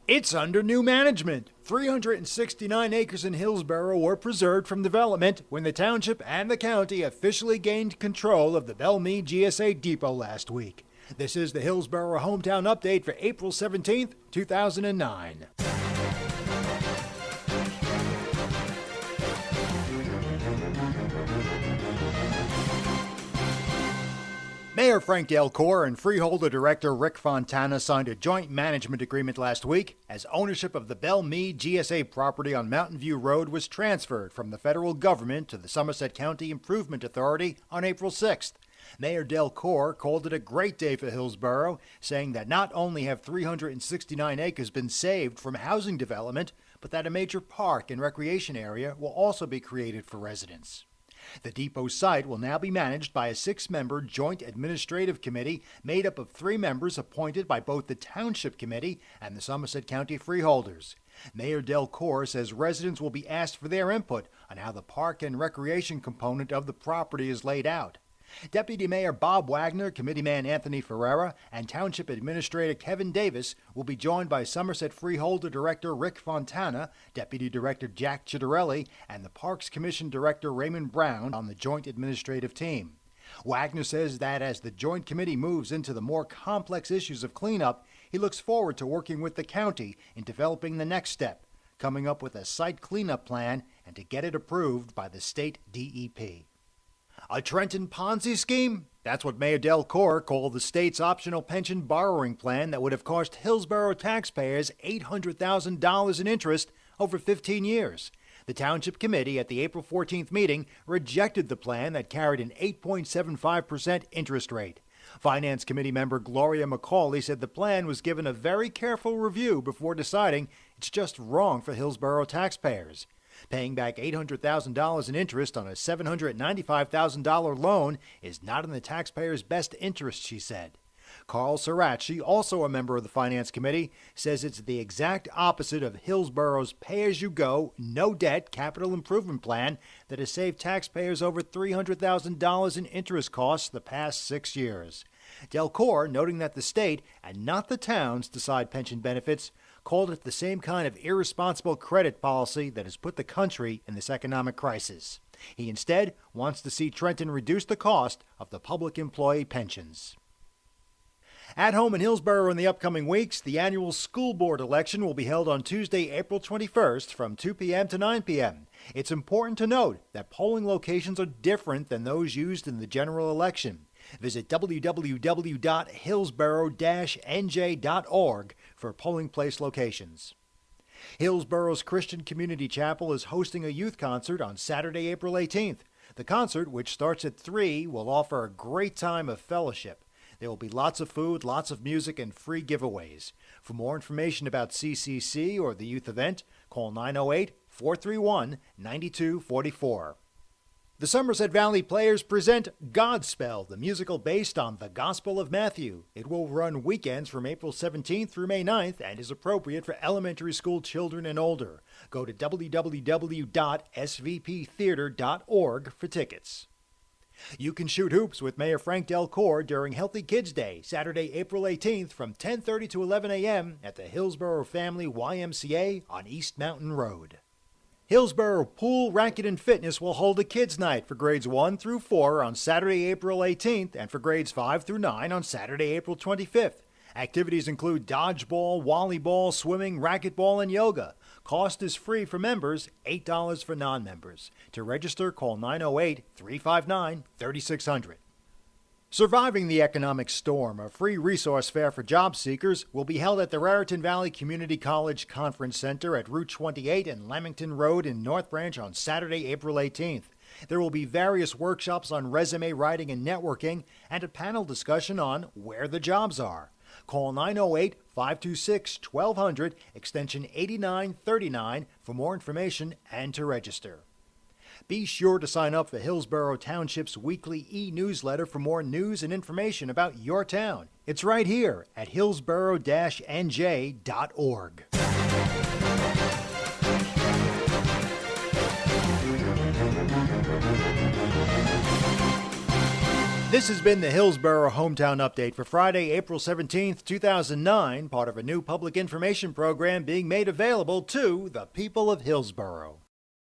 It's under new management. 369 acres in Hillsborough were preserved from development when the township and the county officially gained control of the Belle Meade GSA depot last week. This is the Hillsborough Hometown update for April 17th, 2009. Mayor Frank Delcourt and Freeholder Director Rick Fontana signed a joint management agreement last week as ownership of the Belle Meade GSA property on Mountain View Road was transferred from the federal government to the Somerset County Improvement Authority on April 6th. Mayor Delcourt called it a great day for Hillsborough, saying that not only have 369 acres been saved from housing development, but that a major park and recreation area will also be created for residents. The depot site will now be managed by a 6-member joint administrative committee made up of 3 members appointed by both the Township Committee and the Somerset County Freeholders. Mayor Delcourt says residents will be asked for their input on how the park and recreation component of the property is laid out. Deputy Mayor Bob Wagner, Committeeman Anthony Ferreira, and Township Administrator Kevin Davis will be joined by Somerset Freeholder Director Rick Fontana, Deputy Director Jack Chitterelli, and the Parks Commission Director Raymond Brown on the joint administrative team. Wagner says that as the joint committee moves into the more complex issues of cleanup, he looks forward to working with the county in developing the next step, coming up with a site cleanup plan and to get it approved by the state DEP. A Trenton Ponzi scheme? That's what Mayor Delcourt called the state's optional pension borrowing plan that would have cost Hillsborough taxpayers $800,000 in interest over 15 years. The Township Committee at the April 14th meeting rejected the plan that carried an 8.75% interest rate. Finance Committee member Gloria McCauley said the plan was given a very careful review before deciding it's just wrong for Hillsborough taxpayers. Paying back $800,000 in interest on a $795,000 loan is not in the taxpayer's best interest, she said. Carl Sirachi, also a member of the Finance Committee, says it's the exact opposite of Hillsborough's pay-as-you-go, no-debt capital improvement plan that has saved taxpayers over $300,000 in interest costs the past 6 years. Delcourt, noting that the state and not the towns decide pension benefits, called it the same kind of irresponsible credit policy that has put the country in this economic crisis. He instead wants to see Trenton reduce the cost of the public employee pensions. At home in Hillsborough in the upcoming weeks, the annual school board election will be held on Tuesday, April 21st from 2 p.m. to 9 p.m. It's important to note that polling locations are different than those used in the general election. Visit www.hillsborough-nj.org for polling place locations. Hillsborough's Christian Community Chapel is hosting a youth concert on Saturday, April 18th. The concert, which starts at 3, will offer a great time of fellowship. There will be lots of food, lots of music, and free giveaways. For more information about CCC or the youth event, call 908-431-9244. The Somerset Valley Players present Godspell, the musical based on the Gospel of Matthew. It will run weekends from April 17th through May 9th and is appropriate for elementary school children and older. Go to www.svptheater.org for tickets. You can shoot hoops with Mayor Frank Delcourt during Healthy Kids Day, Saturday, April 18th from 10:30 to 11 a.m. at the Hillsborough Family YMCA on East Mountain Road. Hillsborough Pool, Racket, and Fitness will hold a Kids Night for grades 1 through 4 on Saturday, April 18th, and for grades 5 through 9 on Saturday, April 25th. Activities include dodgeball, volleyball, swimming, racquetball, and yoga. Cost is free for members, $8 for non-members. To register, call 908-359-3600. Surviving the Economic Storm, a free resource fair for job seekers, will be held at the Raritan Valley Community College Conference Center at Route 28 and Lamington Road in North Branch on Saturday, April 18th. There will be various workshops on resume writing and networking and a panel discussion on where the jobs are. Call 908-526-1200, extension 8939 for more information and to register. Be sure to sign up for Hillsborough Township's weekly e-newsletter for more news and information about your town. It's right here at hillsborough-nj.org. This has been the Hillsborough Hometown Update for Friday, April 17th, 2009, part of a new public information program being made available to the people of Hillsborough.